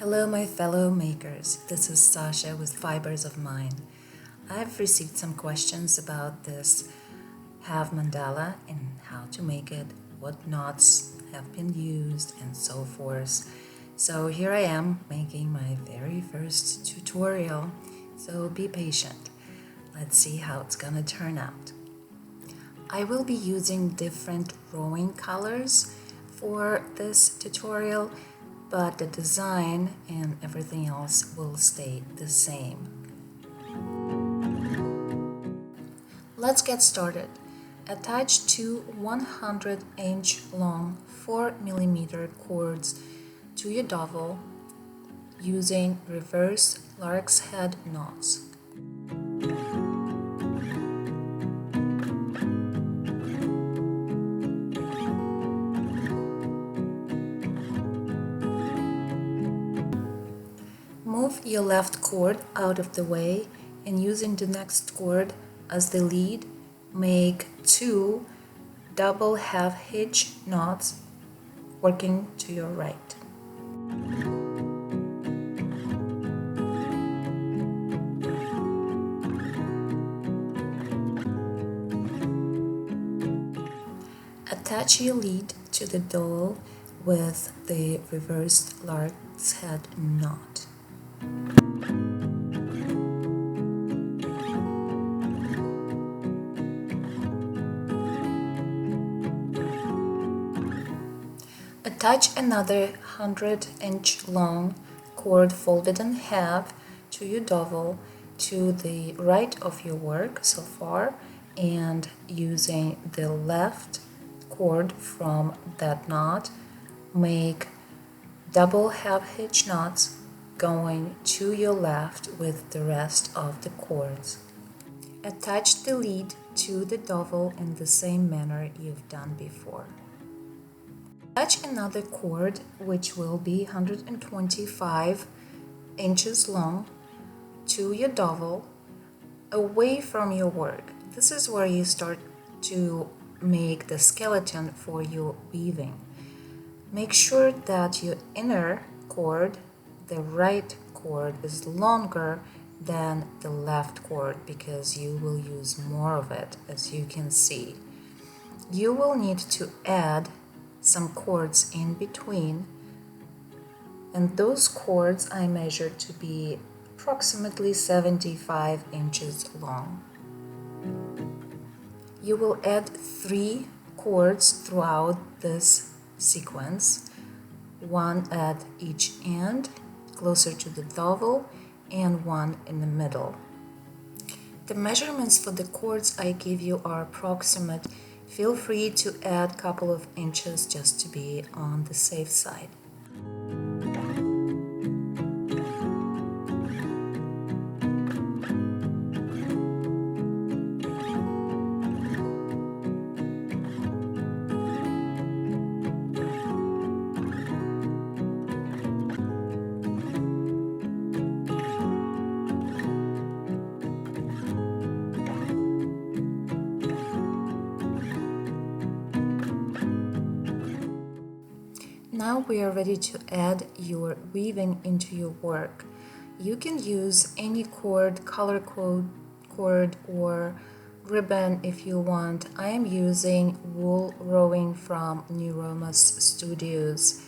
Hello, my fellow makers. This is Sasha with Fibers of Mind. I've received some questions about this half mandala and how to make it, what knots have been used, and so forth. So here I am making my very first tutorial. So be patient. Let's see how it's gonna turn out. I will be using different rowing colors for this tutorial, but the design and everything else will stay the same. Let's get started. Attach two 100-inch long 4mm cords to your dowel using reverse lark's head knots. Move your left cord out of the way and using the next cord as the lead, make two double half hitch knots working to your right. Attach your lead to the dowel with the reversed lark's head knot. Attach another 100-inch long cord folded in half to your dowel to the right of your work so far, and using the left cord from that knot, make double half hitch knots going to your left with the rest of the cords. Attach the lead to the dowel in the same manner you've done before. Attach another cord, which will be 125 inches long, to your dowel away from your work. This is where you start to make the skeleton for your weaving. Make sure that your inner cord, the right cord, is longer than the left cord because you will use more of it, as you can see. You will need to add some cords in between, and those cords I measured to be approximately 75 inches long. You will add 3 cords throughout this sequence, one at each end closer to the dowel and one in the middle. The measurements for the cords I give you are approximate. Feel free to add a couple of inches just to be on the safe side. Now we are ready to add your weaving into your work. You can use any cord, color cord or ribbon if you want. I am using wool rowing from Neuromas Studios.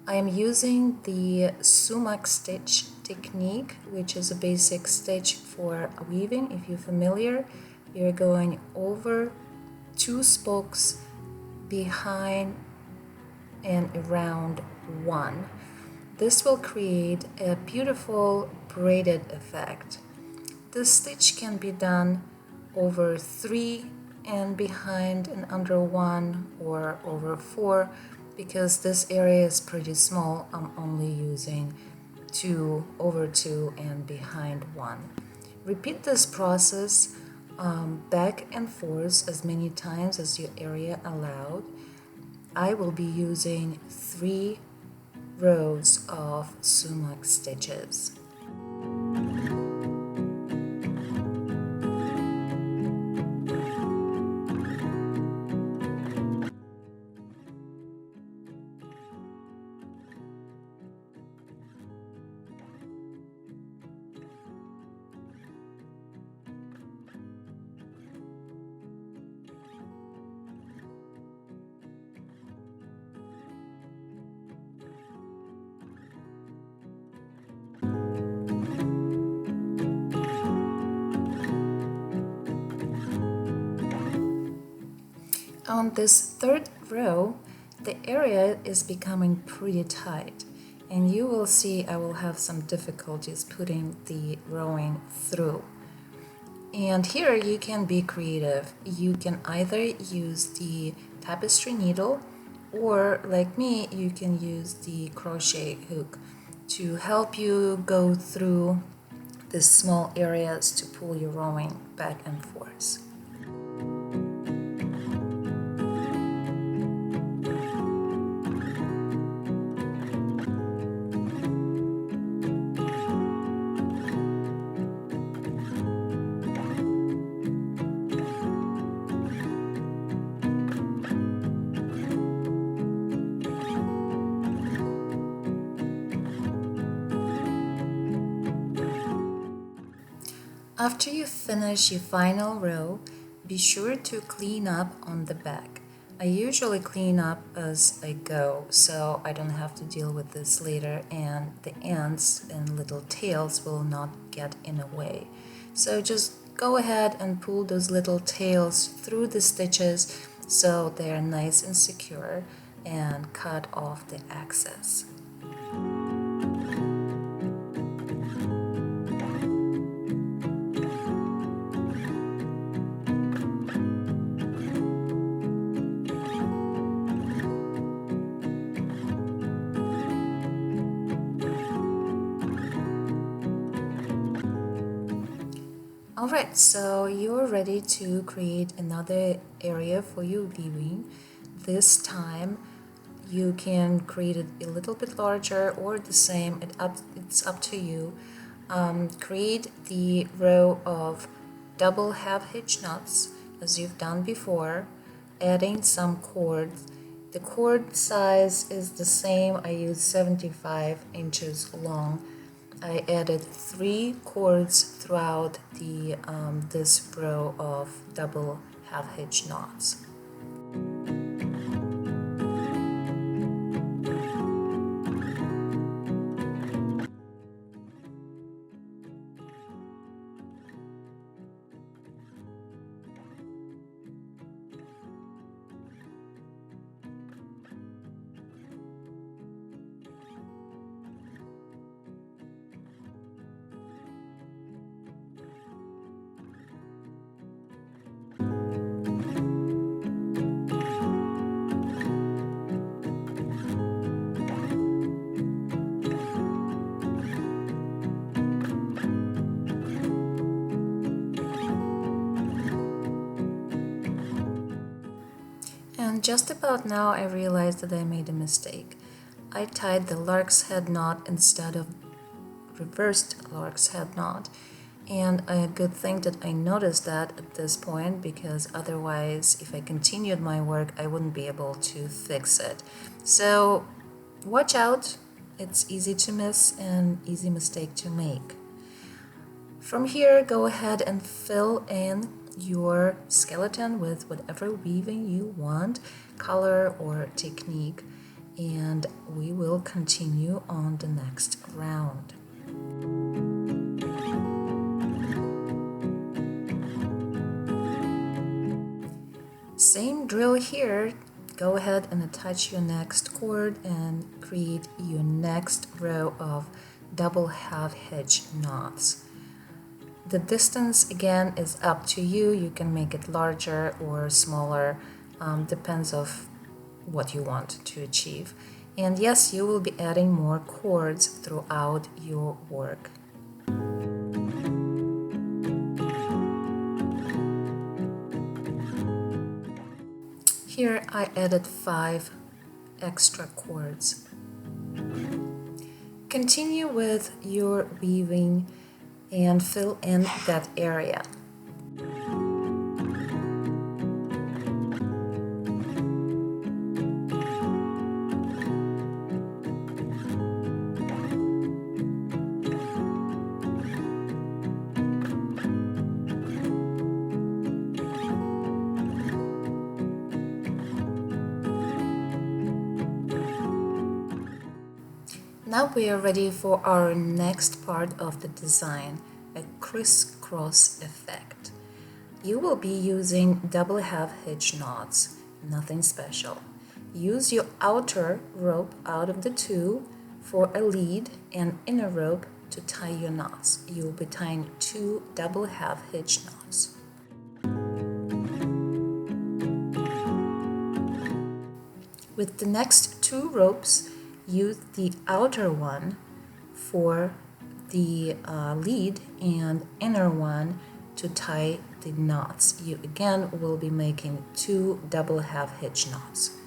I am using the sumac stitch technique, which is a basic stitch for weaving. If you're familiar, you're going over 2 spokes behind and around 1. This will create a beautiful braided effect. This stitch can be done over 3 and behind and under 1, or over 4. Because this area is pretty small, I'm only using 2 over 2 and behind 1. Repeat this process back and forth as many times as your area allowed. I will be using 3 rows of sumac stitches. On this third row, the area is becoming pretty tight, and you will see I will have some difficulties putting the rowing through. And here you can be creative. You can either use the tapestry needle, or like me, you can use the crochet hook to help you go through these small areas to pull your rowing back and forth. After you finish your final row, be sure to clean up on the back. I usually clean up as I go, so I don't have to deal with this later, and the ends and little tails will not get in the way. So just go ahead and pull those little tails through the stitches so they are nice and secure, and cut off the excess. Alright, so you're ready to create another area for your weaving. This time you can create it a little bit larger or the same, it's up to you. Create the row of double half hitch knots as you've done before, adding some cords. The cord size is the same, I use 75 inches long. I added 3 cords throughout the this row of double half hitch knots. And just about now I realized that I made a mistake. I tied the lark's head knot instead of reversed lark's head knot. And a good thing that I noticed that at this point, because otherwise if I continued my work I wouldn't be able to fix it. So watch out, it's easy to miss and easy mistake to make. From here, go ahead and fill in your skeleton with whatever weaving you want, color or technique, and we will continue on the next round. Same drill here. Go ahead and attach your next cord and create your next row of double half hitch knots. The distance again is up to you. You can make it larger or smaller, depends of what you want to achieve. And yes, you will be adding more cords throughout your work. Here I added 5 extra cords. Continue with your weaving and fill in that area. Now we are ready for our next part of the design, a crisscross effect. You will be using double half hitch knots. nothing special. Use your outer rope out of the two for a lead and inner rope to tie your knots. You'll be tying 2 double half hitch knots. With the next 2 ropes, use the outer one for the lead and inner one to tie the knots. You again will be making 2 double half hitch knots.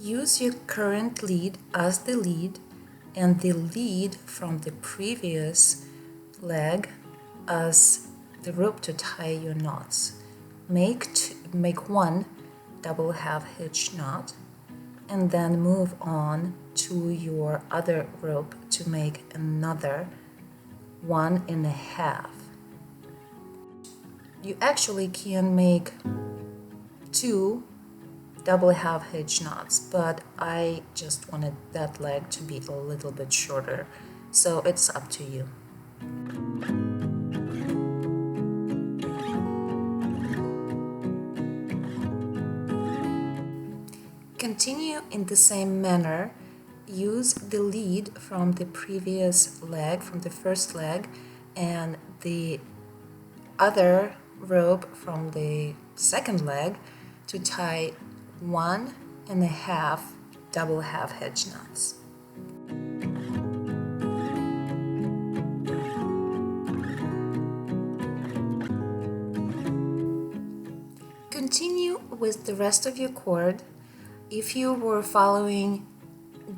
Use your current lead as the lead and the lead from the previous leg as the rope to tie your knots. Make 1 double half hitch knot and then move on to your other rope to make another 1.5. You actually can make 2 double half hitch knots, but I just wanted that leg to be a little bit shorter, so it's up to you. Continue in the same manner. Use the lead from the previous leg, from the first leg, and the other rope from the second leg to tie 1.5 double half hitch knots. Continue with the rest of your cord. If you were following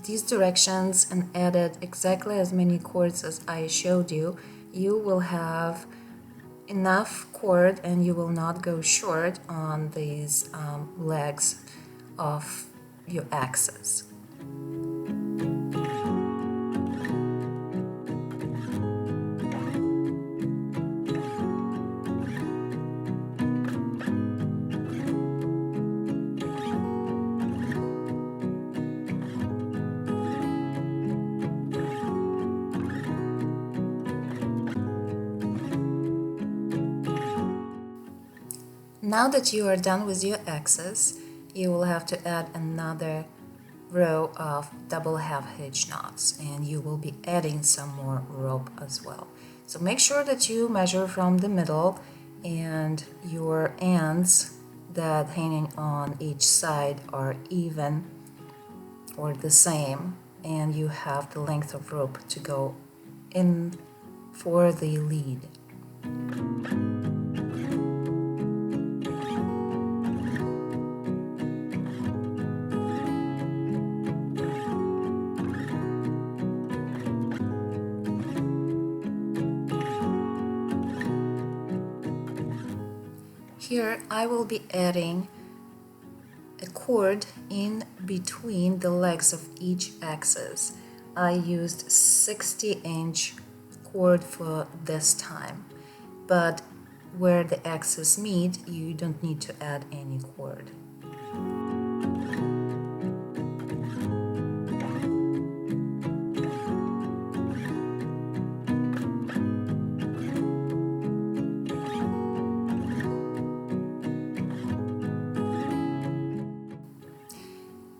these directions and added exactly as many cords as I showed you, you will have enough cord and you will not go short on these legs of your axes. Now that you are done with your axes, you will have to add another row of double half hitch knots, and you will be adding some more rope as well. So make sure that you measure from the middle and your ends that hanging on each side are even or the same, and you have the length of rope to go in for the lead. Here I will be adding a cord in between the legs of each axis. I used 60-inch cord for this time, but where the axes meet, you don't need to add any cord.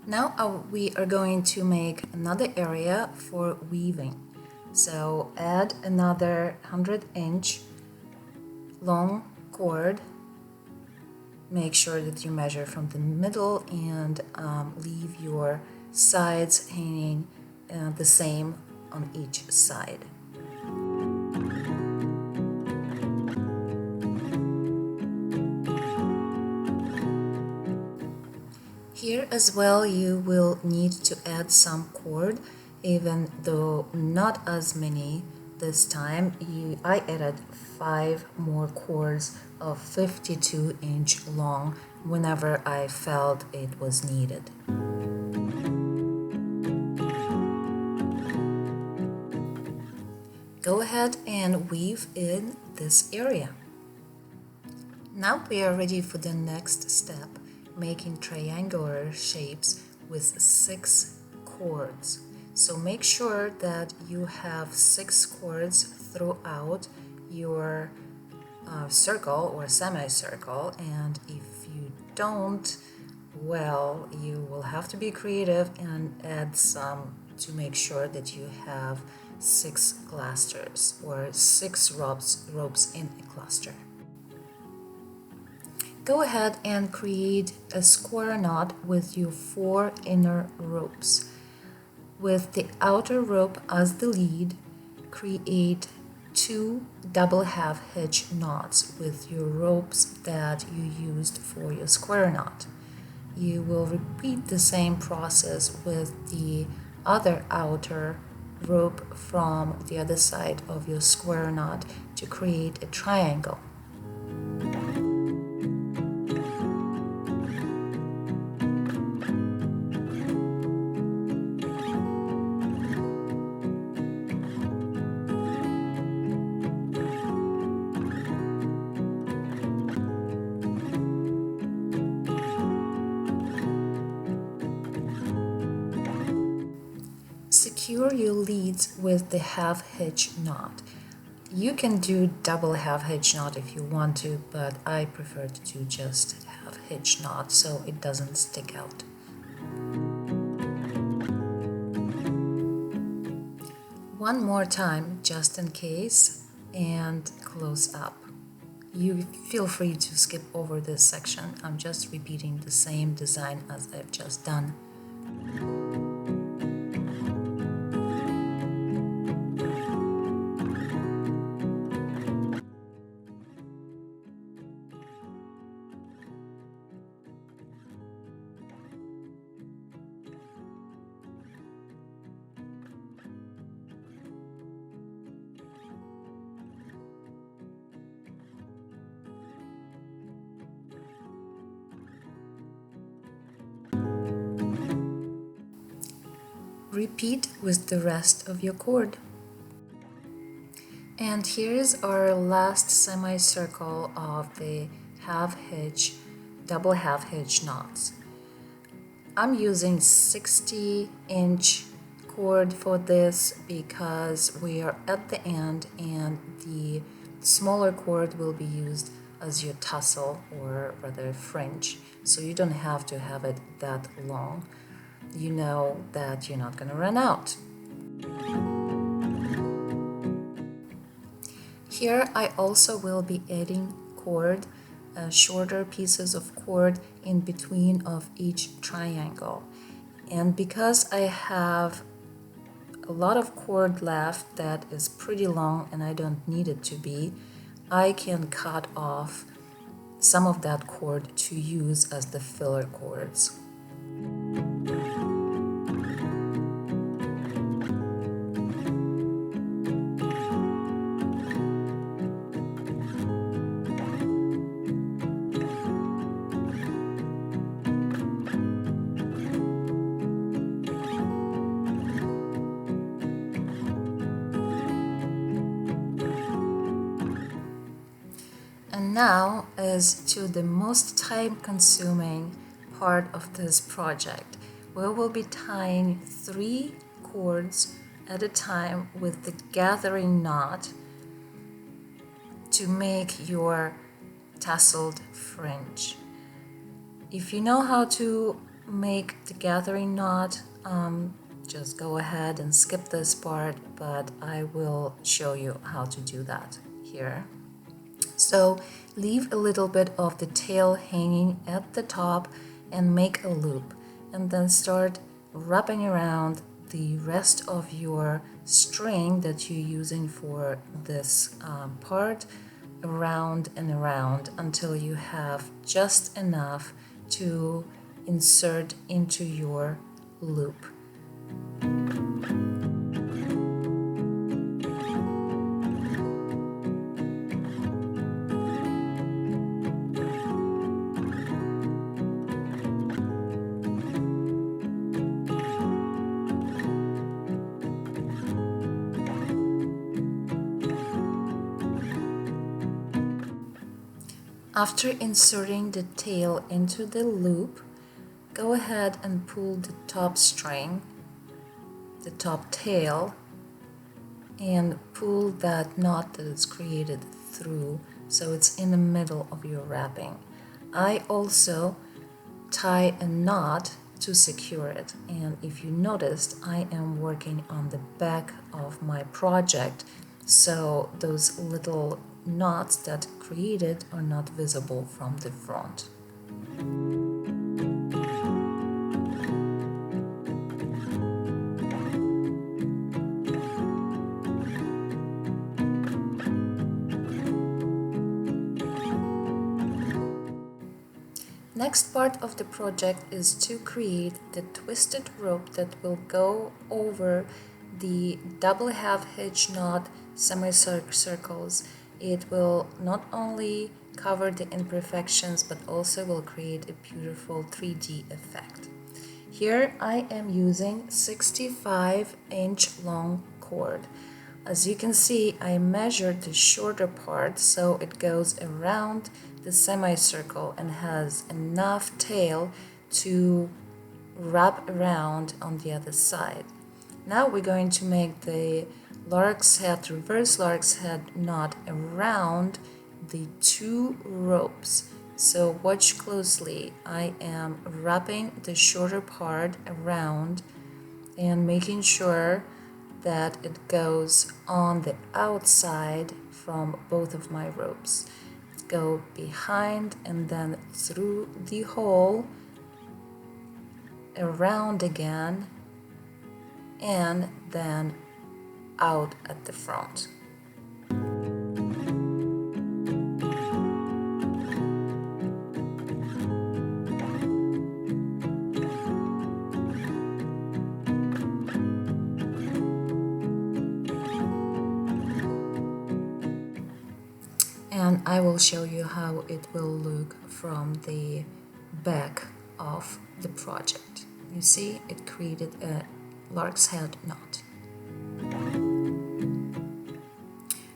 Now we are going to make another area for weaving. So add another 100-inch long cord. Make sure that you measure from the middle and leave your sides hanging the same on each side. Here as well you will need to add some cord, even though not as many this time. I added 5 more cords of 52-inch long whenever I felt it was needed. Go ahead and weave in this area. Now we are ready for the next step, making triangular shapes with 6 chords. So make sure that you have 6 chords throughout your circle or semicircle, and if you don't, well, you will have to be creative and add some to make sure that you have 6 clusters or 6 ropes in a cluster. Go ahead and create a square knot with your 4 inner ropes. With the outer rope as the lead, create 2 double half hitch knots with your ropes that you used for your square knot. You will repeat the same process with the other outer rope from the other side of your square knot to create a triangle. Secure your leads with the half hitch knot. You can do double half hitch knot if you want to, but I prefer to do just half hitch knot so it doesn't stick out. One more time, just in case, and close up. You feel free to skip over this section. I'm just repeating the same design as I've just done. Repeat with the rest of your cord. And here's our last semicircle of the half hitch, double half hitch knots. I'm using 60-inch cord for this because we are at the end and the smaller cord will be used as your tassel or rather fringe, so you don't have to have it that long. You know that you're not going to run out. Here I also will be adding cord, shorter pieces of cord in between of each triangle. And because I have a lot of cord left that is pretty long and I don't need it to be, I can cut off some of that cord to use as the filler cords. And now is to the most time-consuming part of this project. We will be tying 3 cords at a time with the gathering knot to make your tasseled fringe. If you know how to make the gathering knot, just go ahead and skip this part, but I will show you how to do that here. So leave a little bit of the tail hanging at the top and make a loop, and then start wrapping around the rest of your string that you're using for this part around and around until you have just enough to insert into your loop. After inserting the tail into the loop, go ahead and pull the top string, the top tail, and pull that knot that is created through, so it's in the middle of your wrapping. I also tie a knot to secure it, and if you noticed, I am working on the back of my project, so those little knots that created are not visible from the front. Next part of the project is to create the twisted rope that will go over the double half hitch knot semicircles. It will not only cover the imperfections but also will create a beautiful 3D effect. Here I am using 65-inch long cord. As you can see, I measured the shorter part so it goes around the semicircle and has enough tail to wrap around on the other side. Now we're going to make the lark's head, reverse lark's head knot around the two ropes. So watch closely. I am wrapping the shorter part around and making sure that it goes on the outside from both of my ropes. Go behind and then through the hole, around again, and then out at the front. And I will show you how it will look from the back of the project. You see, it created a lark's head knot.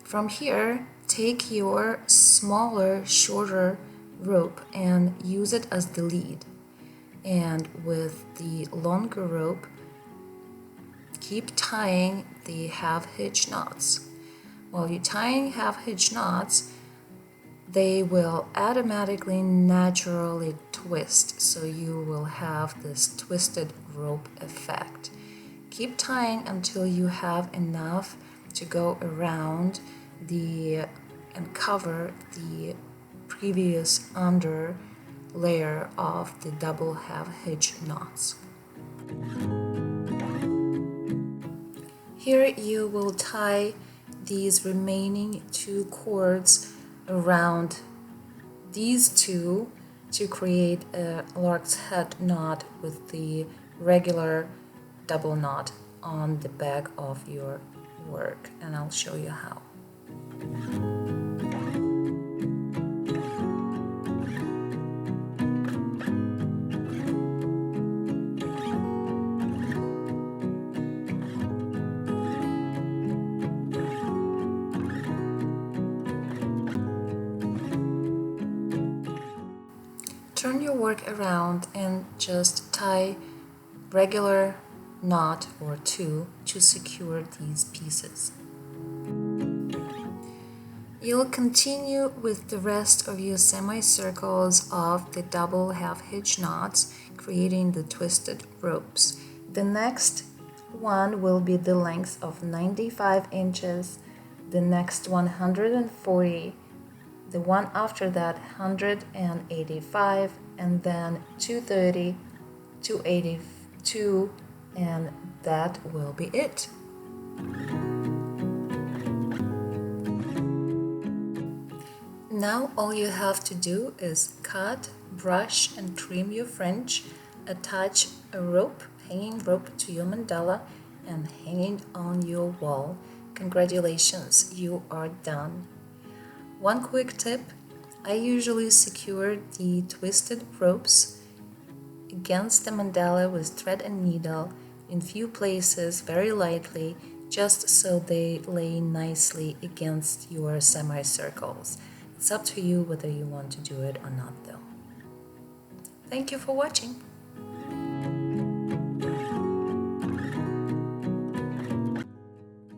From here, take your smaller, shorter rope and use it as the lead. And with the longer rope, keep tying the half hitch knots. While you're tying half hitch knots, they will automatically naturally twist, so you will have this twisted rope effect. Keep tying until you have enough to go around and cover the previous under layer of the double half hitch knots. Here you will tie these remaining two cords around these two to create a lark's head knot with the regular double knot on the back of your work, and I'll show you how. Turn your work around and just tie regular knot or two to secure these pieces. You'll continue with the rest of your semicircles of the double half hitch knots, creating the twisted ropes. The next one will be the length of 95 inches, the next 140, the one after that 185, and then 230, 282, and that will be it. Now all you have to do is cut, brush and trim your fringe, attach a rope, hanging rope to your mandala and hang it on your wall. Congratulations, you are done. One quick tip, I usually secure the twisted ropes against the mandala with thread and needle in few places very lightly, just so they lay nicely against your semicircles. It's up to you whether you want to do it or not though. Thank you for watching.